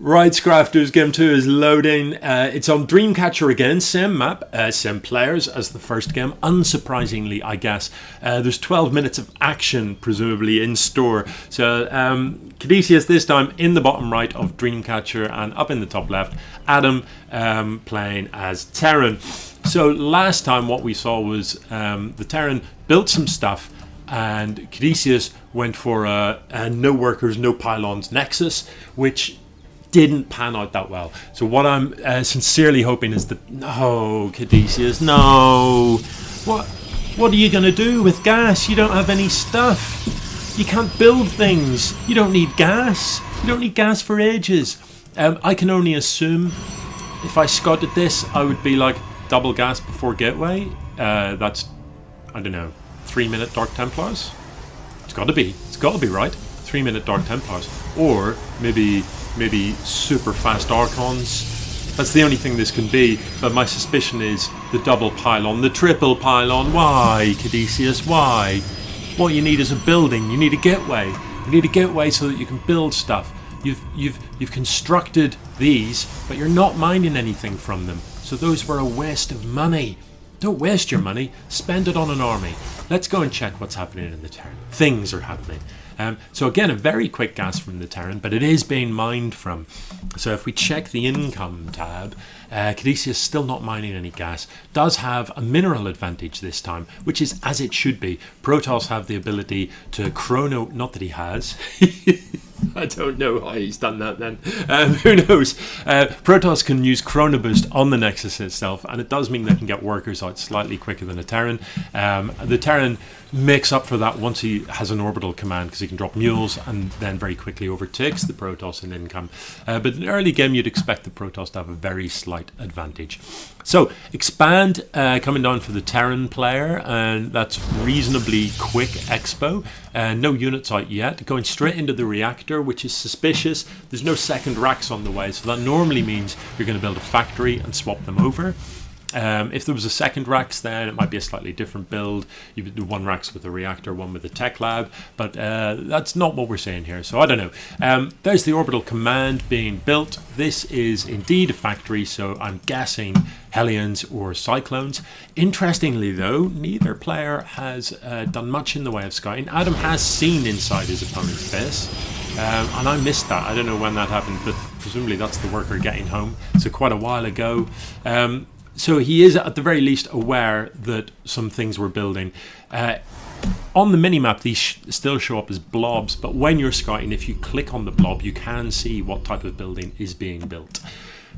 Right, Scrafters, Game 2 is loading. It's on Dreamcatcher again, same map, same players as the first game. Unsurprisingly, I guess. There's 12 minutes of action, presumably, in store. So, Cadesius this time in the bottom right of Dreamcatcher, and up in the top left, Adam playing as Terran. So last time what we saw was the Terran built some stuff, and Cadesius went for a no workers, no pylons nexus, which didn't pan out that well. So what I'm sincerely hoping is that no, Cadesius, no. What are you going to do with gas? You don't have any stuff. You can't build things. You don't need gas. You don't need gas for ages. I can only assume if I scouted this, I would be like double gas before gateway. That's, I don't know, 3-minute Dark Templars. It's got to be right. 3-minute Dark Templars, or maybe super fast Archons. That's the only thing this can be, but my suspicion is the double pylon, the triple pylon. Why, Cadesius, why? What you need is a building. You need a gateway. You need a gateway so that you can build stuff. You've constructed these, but you're not mining anything from them. So those were a waste of money. Don't waste your money. Spend it on an army. Let's go and check what's happening in the Terran. Things are happening. So again, a very quick gas from the Terran, but it is being mined from. So if we check the income tab, Cadesius still not mining any gas. Does have a mineral advantage this time, which is as it should be. Protoss have the ability to chrono, not that he has. I don't know how he's done that then. Who knows? Protoss can use Chrono Boost on the Nexus itself, and it does mean they can get workers out slightly quicker than a Terran. The Terran makes up for that once he has an orbital command, because he can drop mules and then very quickly overtakes the Protoss in income. But in the early game, you'd expect the Protoss to have a very slight advantage. So, expand coming down for the Terran player, and that's reasonably quick expo. No units out yet. Going straight into the reactor, which is suspicious. There's no second racks on the way, so that normally means you're going to build a factory and swap them over. If there was a second racks, then it might be a slightly different build. You would do one racks with a reactor, one with a tech lab, but that's not what we're saying here, so I don't know. There's the orbital command being built. This is indeed a factory, so I'm guessing Hellions or Cyclones. Interestingly though, neither player has done much in the way of scouting. Adam has seen inside his opponent's base, and I missed that. I don't know when that happened, but presumably that's the worker getting home, so quite a while ago. So he is at the very least aware that some things were building. On the minimap, these still show up as blobs, but when you're scouting, if you click on the blob, you can see what type of building is being built.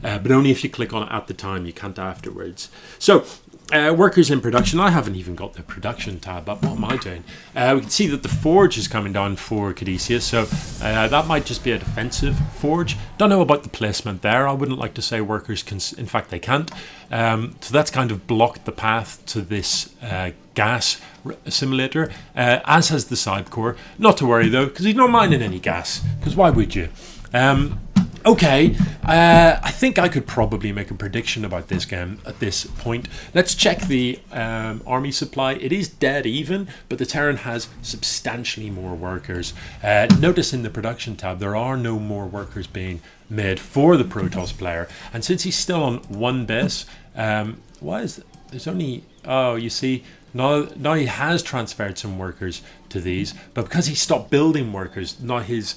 But only if you click on it at the time, you can't afterwards. So, workers in production. I haven't even got the production tab up. What am I doing? We can see that the forge is coming down for Cadesius, so that might just be a defensive forge. Don't know about the placement there. I wouldn't like to say workers can, in fact they can't. So that's kind of blocked the path to this gas simulator, as has the side core. Not to worry though, because he's not mining any gas, because why would you? Okay, I think I could probably make a prediction about this game at this point. Let's check the army supply. It is dead even, but the Terran has substantially more workers. Notice in the production tab, there are no more workers being made for the Protoss player. And since he's still on one base, why is there's only, oh, you see, now he has transferred some workers to these, but because he stopped building workers, now his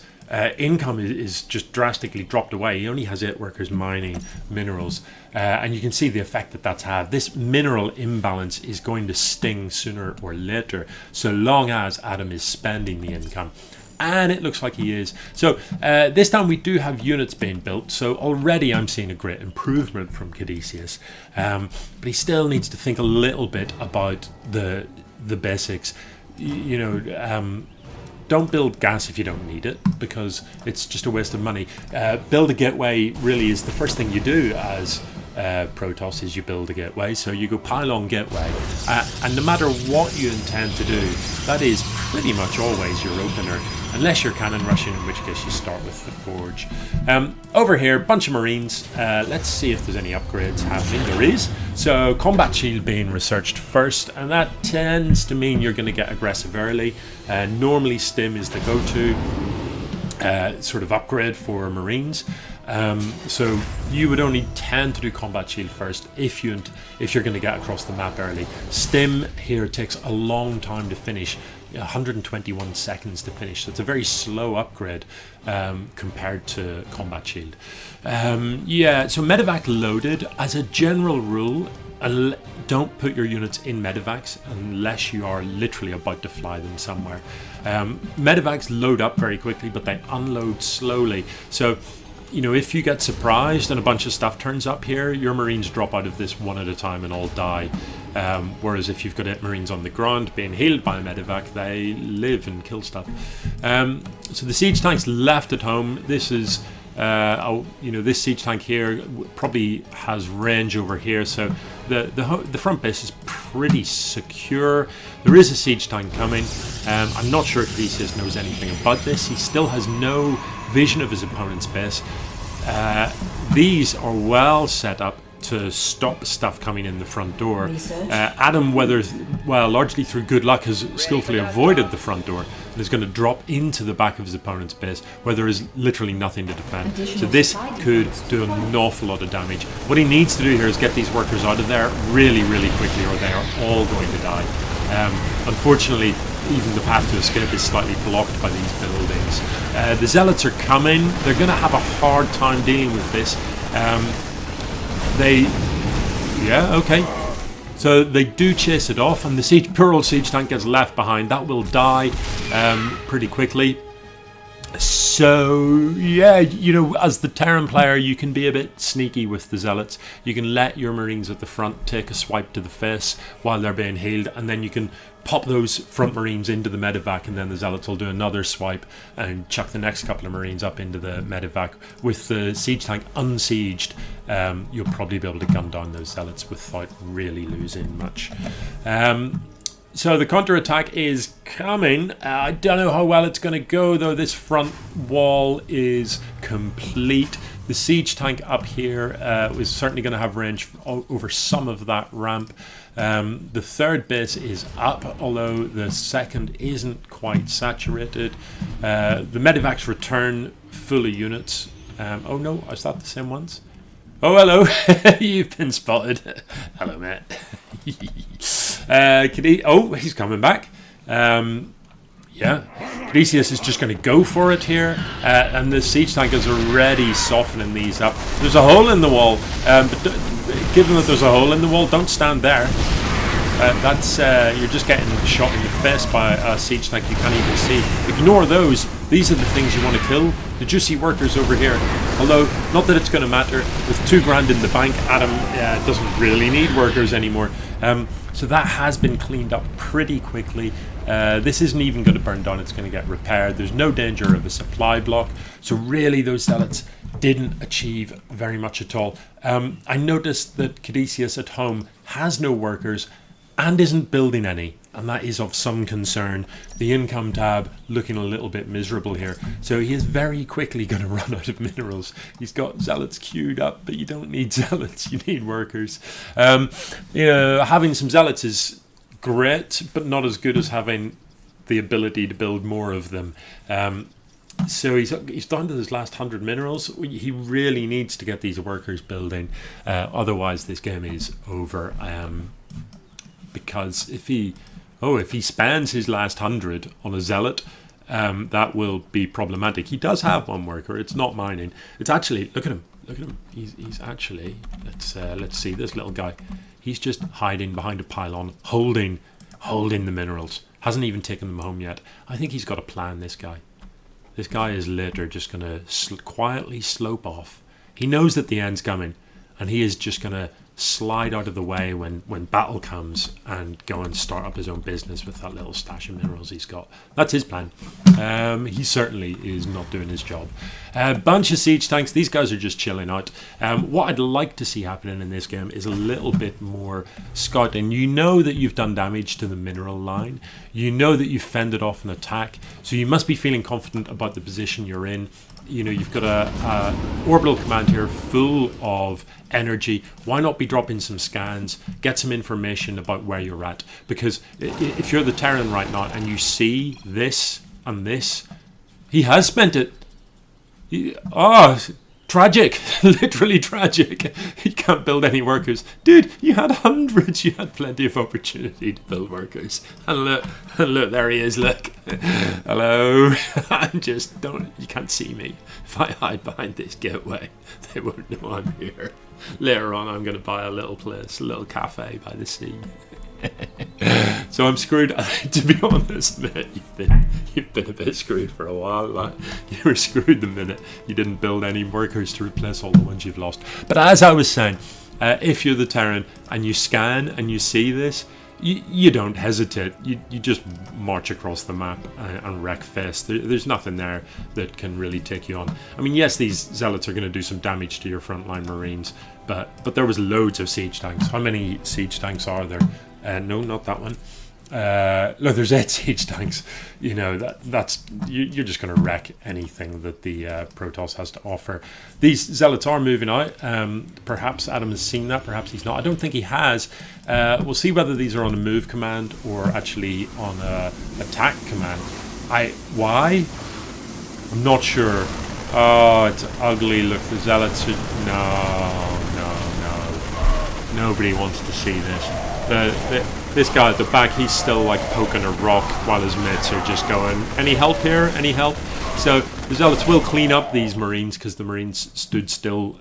income is just drastically dropped away. He only has 8 workers mining minerals, and you can see the effect that that's had. This mineral imbalance is going to sting sooner or later, so long as Adam is spending the income. And it looks like he is. So this time we do have units being built, so already I'm seeing a great improvement from Cadesius, but he still needs to think a little bit about the basics. You know, don't build gas if you don't need it, because it's just a waste of money. Build a gateway really is the first thing you do as Protoss, is you build a gateway. So you go pylon gateway, and no matter what you intend to do, that is pretty much always your opener, unless you're cannon rushing, in which case you start with the forge. Over here, bunch of marines. Let's see if there's any upgrades happening. There is. So combat shield being researched first, and that tends to mean you're going to get aggressive early. Normally stim is the go-to. sort of upgrade for Marines. So you would only tend to do combat shield first if you're going to get across the map early. Stim here takes a long time to finish, 121 seconds to finish, so it's a very slow upgrade compared to combat shield. Yeah, so medevac loaded as a general rule. Don't put your units in medevacs unless you are literally about to fly them somewhere. Medevacs load up very quickly, but they unload slowly. So, you know, if you get surprised and a bunch of stuff turns up here, your Marines drop out of this one at a time and all die. Whereas if you've got 8 Marines on the ground being healed by a medevac, they live and kill stuff. So the siege tanks left at home. This is you know, this siege tank here probably has range over here, so the front base is pretty secure. There is a siege tank coming. I'm not sure if Cadesius knows anything about this. He still has no vision of his opponent's base. These are well set up to stop stuff coming in the front door. Adam, largely through good luck, has skillfully avoided the front door and is going to drop into the back of his opponent's base where there is literally nothing to defend. So this could do an awful lot of damage. What he needs to do here is get these workers out of there really, really quickly, or they are all going to die. Unfortunately, even the path to escape is slightly blocked by these buildings. The zealots are coming. They're going to have a hard time dealing with this. So they do chase it off, and the poor old siege tank gets left behind. That will die pretty quickly. So yeah, you know, as the Terran player, you can be a bit sneaky with the zealots. You can let your Marines at the front take a swipe to the face while they're being healed, and then you can pop those front Marines into the medevac, and then the zealots will do another swipe and chuck the next couple of Marines up into the medevac. With the siege tank unsieged, you'll probably be able to gun down those zealots without really losing much. So the counter-attack is coming. I don't know how well it's going to go, though. This front wall is complete. The siege tank up here is certainly going to have range over some of that ramp. The third base is up, although the second isn't quite saturated. The medevacs return full of units. Oh no, is that the same ones? Oh, hello. You've been spotted. Hello, mate. He's coming back. Yeah, Cadesius is just going to go for it here, and the siege tank is already softening these up. There's a hole in the wall, but given that there's a hole in the wall, don't stand there. You're just getting shot in the face by a siege tank you can't even see. Ignore those. These are the things you want to kill. The juicy workers over here. Although, not that it's going to matter. With 2 grand in the bank, Adam doesn't really need workers anymore. So that has been cleaned up pretty quickly. This isn't even going to burn down. It's going to get repaired. There's no danger of a supply block. So really, those zealots didn't achieve very much at all. I noticed that Cadesius at home has no workers and isn't building any, and that is of some concern. The income tab looking a little bit miserable here, so he is very quickly going to run out of minerals. He's got zealots queued up, but you don't need zealots, you need workers. You know, having some zealots is great, but not as good as having the ability to build more of them. So he's down to his last 100 minerals. He really needs to get these workers building, otherwise this game is over. Because if he spends his last 100 on a zealot, that will be problematic. He does have one worker. It's not mining. It's actually, look at him. He's actually, let's see this little guy. He's just hiding behind a pylon, holding the minerals. Hasn't even taken them home yet. I think he's got a plan. This guy is later just going to quietly slope off. He knows that the end's coming, and he is just going to slide out of the way when battle comes and go and start up his own business with that little stash of minerals he's got. That's his plan. He certainly is not doing his job. Bunch of siege tanks. These guys are just chilling out. What I'd like to see happening in this game is a little bit more scouting. You know that you've done damage to the mineral line. You know that you've fended off an attack. So you must be feeling confident about the position you're in. You know, you've got a orbital command here full of energy. Why not be dropping some scans, get some information about where you're at? Because if you're the Terran right now and you see this and this, he has spent it. Oh, tragic. Literally tragic. You can't build any workers. Dude, you had hundreds. You had plenty of opportunity to build workers. And look, there he is, look. Hello. I'm just, you can't see me. If I hide behind this gateway, they won't know I'm here. Later on, I'm going to buy a little place, a little cafe by the sea. So I'm screwed. To be honest, mate, you've been a bit screwed for a while. Like, you were screwed the minute you didn't build any workers to replace all the ones you've lost. But as I was saying, if you're the Terran and you scan and you see this, you don't hesitate. You just march across the map and wreck face. There's nothing there that can really take you on. I mean, yes, these zealots are going to do some damage to your frontline marines, but there was loads of siege tanks. How many siege tanks are there? No, not that one. Look, there's 8 siege tanks. You know, that's you're just going to wreck anything that the Protoss has to offer. These zealots are moving out. Perhaps Adam has seen that. Perhaps he's not. I don't think he has. We'll see whether these are on a move command or actually on a attack command. Why? I'm not sure. Oh, it's ugly. Look, the zealots are... No. Nobody wants to see this. This guy at the back, he's still like poking a rock while his mates are just going, any help here? Any help? So the zealots will clean up these marines because the marines stood still.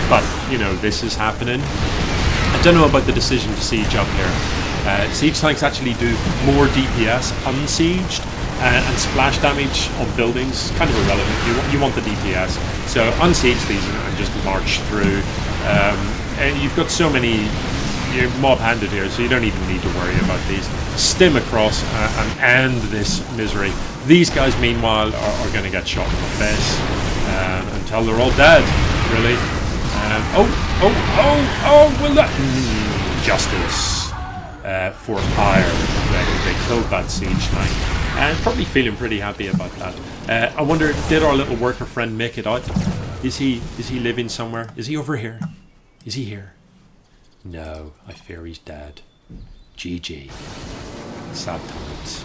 But, you know, this is happening. I don't know about the decision to siege up here. Siege tanks actually do more DPS unsieged, and splash damage on buildings, kind of irrelevant. You want the DPS. So unsiege these and just march through. And you've got so many... You're mob-handed here, so you don't even need to worry about these. Stim across and end this misery. These guys, meanwhile, are going to get shot in the face until they're all dead, really. Well, that... Justice for hire. They killed that siege tank. And probably feeling pretty happy about that. I wonder, did our little worker friend make it out? Is he living somewhere? Is he over here? Is he here? No, I fear he's dead. GG. Sad times.